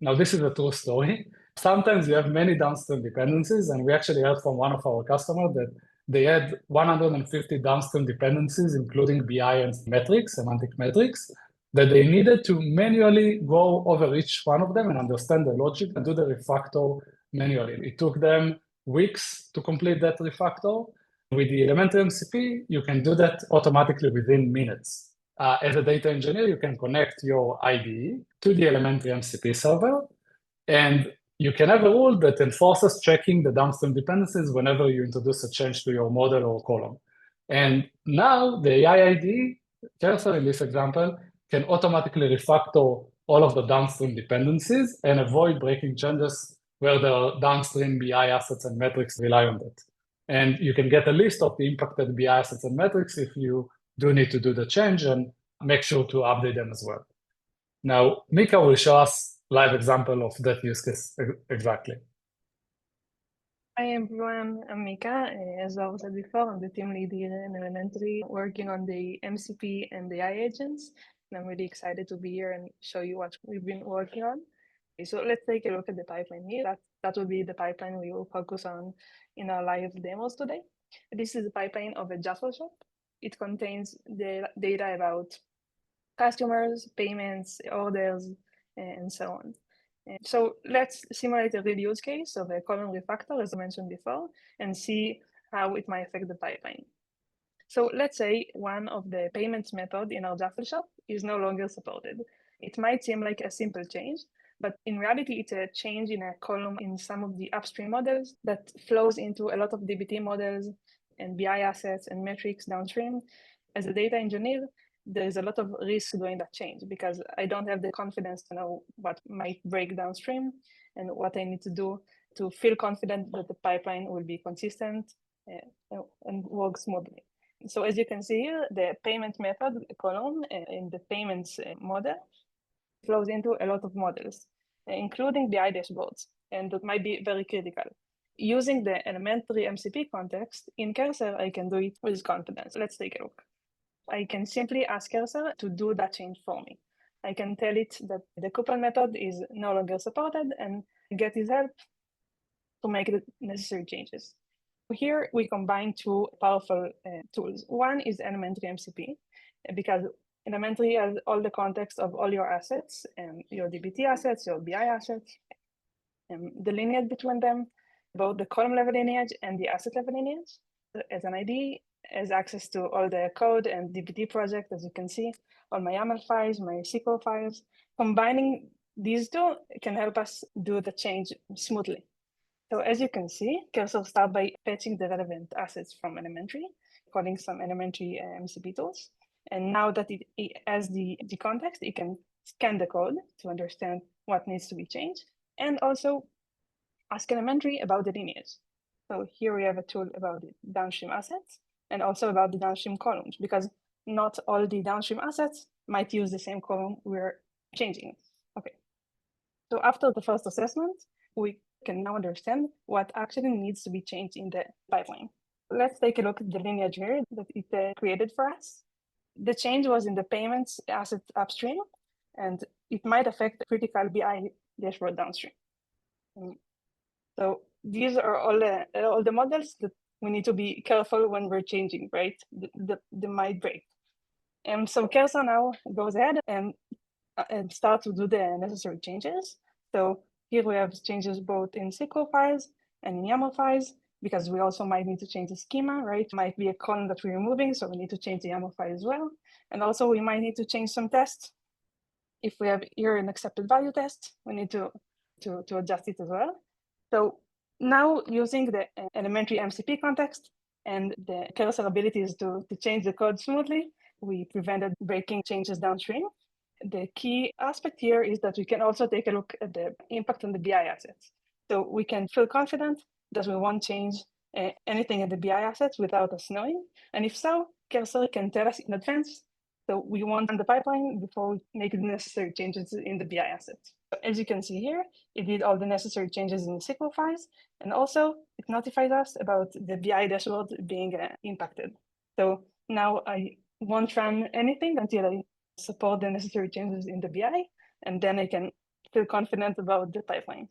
Now, this is a true story. Sometimes you have many downstream dependencies, and we actually heard from one of our customers that they had 150 downstream dependencies, including BI and metrics, semantic metrics, that they needed to manually go over each one of them and understand the logic and do the refactor manually. It took them weeks to complete that refactor. With the Elementary MCP, you can do that automatically within minutes. As a data engineer, you can connect your IDE to the Elementary MCP server, and you can have a rule that enforces checking the downstream dependencies whenever you introduce a change to your model or column. And now the AI IDE, Cursor in this example, can automatically refactor all of the downstream dependencies and avoid breaking changes where the downstream BI assets and metrics rely on that. And you can get a list of the impacted BI assets and metrics if you do need to do the change, and make sure to update them as well. Now, Mika will show us a live example of that use case exactly. Hi everyone, I'm Mika. As I said before, I'm the team lead here in Elementary, working on the MCP and the AI agents. And I'm really excited to be here and show you what we've been working on. So let's take a look at the pipeline here. That will be the pipeline we will focus on in our live demos today. This is the pipeline of a Jaffle shop. It contains the data about customers, payments, orders, and so on. So let's simulate a real use case of a column refactor, as I mentioned before, and see how it might affect the pipeline. So let's say one of the payments method in our Jaffle shop is no longer supported. It might seem like a simple change, but in reality, it's a change in a column in some of the upstream models that flows into a lot of DBT models and BI assets and metrics downstream. As a data engineer, there is a lot of risk doing that change because I don't have the confidence to know what might break downstream and what I need to do to feel confident that the pipeline will be consistent and work smoothly. So as you can see here, the payment method column in the payments model flows into a lot of models, including BI dashboards, and that might be very critical. Using the elementary MCP context in Cursor, I can do it with confidence. Let's take a look. I can simply ask Cursor to do that change for me. I can tell it that the coupon method is no longer supported and get his help to make the necessary changes. Here we combine two powerful tools. One is Elementary MCP, because Elementary has all the context of all your assets, your DBT assets, your BI assets, the lineage between them, both the column level lineage and the asset level lineage. As an ID, has access to all the code and DBT project, as you can see, all my YAML files, my SQL files. Combining these two can help us do the change smoothly. So as you can see, Cursor starts by fetching the relevant assets from Elementary, calling some Elementary MCP tools. And now that it has the context, it can scan the code to understand what needs to be changed, and also ask Elementary about the lineage. So here we have a tool about the downstream assets and also about the downstream columns, because not all the downstream assets might use the same column we're changing. Okay. So after the first assessment, we can now understand what actually needs to be changed in the pipeline. Let's take a look at the lineage here that it created for us. The change was in the payments asset upstream, and it might affect the critical BI dashboard downstream. So these are all the models that we need to be careful when we're changing, right? They might break. And so Cursor now goes ahead and start to do the necessary changes. So here we have changes both in SQL files and in YAML files, because we also might need to change the schema, right? It might be a column that we're removing, so we need to change the YAML file as well. And also we might need to change some tests. If we have here an accepted value test, we need to adjust it as well. So now using the Elementary MCP context and the Cursor abilities to change the code smoothly, we prevented breaking changes downstream. The key aspect here is that we can also take a look at the impact on the BI assets. So we can feel confident that we won't change anything in the BI assets without us knowing. And if so, Cursor can tell us in advance. So we want the pipeline before we make the necessary changes in the BI assets. As you can see here, it did all the necessary changes in the SQL files, and also it notified us about the BI dashboard being impacted. So now I won't run anything until I support the necessary changes in the BI, and then I can feel confident about the pipeline.